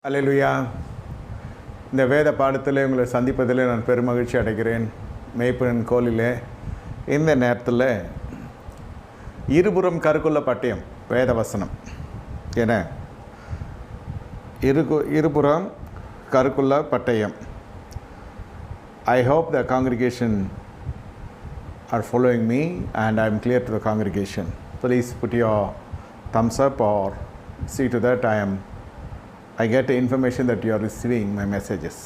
அல்லேலூயா. இந்த வேத பாடத்தில் உங்களை சந்திப்பதில் நான் பெருமகிழ்ச்சி அடைகிறேன். மேய்ப்பனின் கோலிலே இந்த நேரத்தில் இருபுறம் கருக்குள்ள பட்டயம் வேத வசனம் என இருபுறம் கருக்குள்ள பட்டயம். I hope the congregation are following me and I am clear to the congregation. Please put your thumbs up or see to that I get information that you are receiving my messages.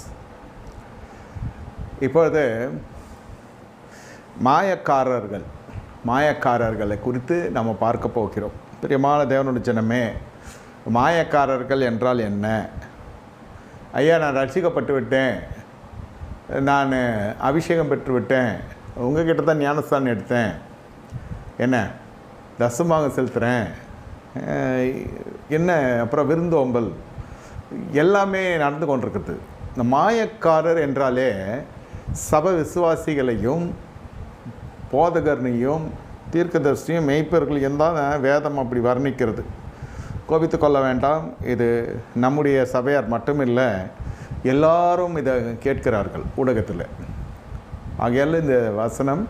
இப்பொழுது மாயக்காரர்களை குறித்து நம்ம பார்க்க போகிறோம். பிரியமான தேவனுடைய ஜனமே, மாயக்காரர்கள் என்றால் என்ன? ஐயா, நான் ரட்சிக்கப்பட்டு விட்டேன், நான் அபிஷேகம் பெற்று விட்டேன், உங்ககிட்ட தான் ஞானஸ்தானம் எடுத்தேன், என்ன தசமாக செலுத்துகிறேன், என்ன அப்புறம் விருந்தோம்பல் எல்லாமே நடந்து கொண்டிருக்குது. இந்த மாயக்காரர் என்றாலே சபை விசுவாசிகளையும் போதகர்னையும் தீர்க்கதரிசியும் மெய்ப்பர்களையும் தான் வேதம் அப்படி வர்ணிக்கிறது. கோபித்து கொள்ள வேண்டாம். இது நம்முடைய சபையார் மட்டுமில்லை, எல்லாரும் இதை கேட்கிறார்கள் ஊடகத்தில். ஆகையால் இந்த வசனம்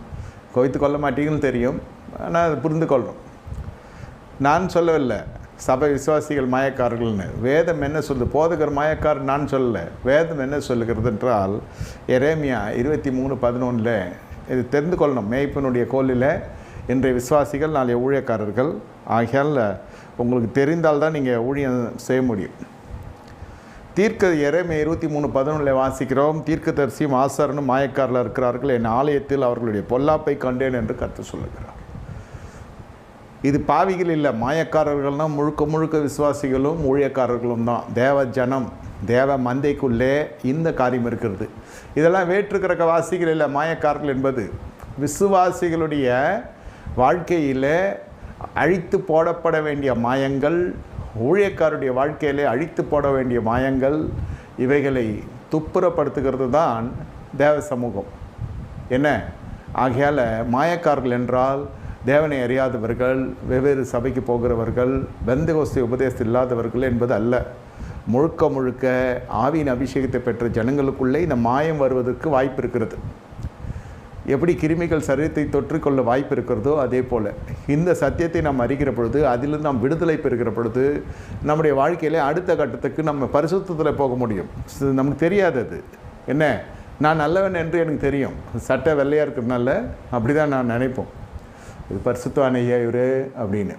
கோபித்து கொள்ள மாட்டீங்கன்னு தெரியும், ஆனால் அதை புரிந்து கொள்கிறோம். நான் சொல்லவில்லை சபை விசுவாசிகள் மாயக்காரர்கள்னு. வேதம் என்ன சொல்லுது? போதகர் மாயக்காரர் நான் சொல்லலை. வேதம் என்ன சொல்லுகிறது என்றால் எரேமியா 23:11 இது தெரிந்து கொள்ளணும். மேய்ப்பனுடைய கோலில் இன்றைய விசுவாசிகள் நாளைய ஊழியக்காரர்கள். ஆகையால் உங்களுக்கு தெரிந்தால்தான் நீங்கள் ஊழியம் செய்ய முடியும். எரேமியா 23:11 வாசிக்கிறோம். தீர்க்கதரிசியும் ஆசாரனும் மாயக்காரில் இருக்கிறார்கள், என் ஆலயத்தில் அவர்களுடைய பொல்லாப்பை கண்டேன் என்று கர்த்தர் சொல்லுகிறார். இது பாவிகள் இல்லை, மாயக்காரர்கள்னால் முழுக்க விசுவாசிகளும் ஊழியக்காரர்களும் தான். தேவ ஜனம், தேவ மந்தைக்குள்ளே இந்த காரியம் இருக்கிறது. இதெல்லாம் வேற்றுக்கிற வாசிகள் இல்லை. மாயக்காரர்கள் என்பது விசுவாசிகளுடைய வாழ்க்கையில் அழித்து போடப்பட வேண்டிய மாயங்கள், ஊழியக்காரருடைய வாழ்க்கையிலே அழித்து போட வேண்டிய மாயங்கள், இவைகளை துப்புரப்படுத்துகிறது தான் தேவ சமூகம். என்ன? ஆகையால் மாயக்காரர்கள் என்றால் தேவனை அறியாதவர்கள், வெவ்வேறு சபைக்கு போகிறவர்கள், பெந்தெகோஸ்தே உபதேசம் இல்லாதவர்கள் என்பது அல்ல. முழுக்க ஆவியின் அபிஷேகத்தை பெற்ற ஜனங்களுக்குள்ளே இந்த மாயம் வருவதற்கு வாய்ப்பு இருக்கிறது. எப்படி கிருமிகள் சரீரத்தை தொற்றிக்கொள்ள வாய்ப்பு இருக்கிறதோ அதே போல் இந்த சத்தியத்தை நாம் அறிகிற பொழுது, அதிலிருந்து நாம் விடுதலை பெறுகிற பொழுது நம்முடைய வாழ்க்கையில் அடுத்த கட்டத்துக்கு நம்ம பரிசுத்தத்தில் போக முடியும். நமக்கு தெரியாது அது என்ன. நான் நல்லவன் என்று எனக்கு தெரியும், சட்டை வெள்ளையாக இருக்கிறதுனால அப்படி தான் நான் நினைப்போம், இது பரிசுத்தவான் ஐயா இவர் அப்படின்னு.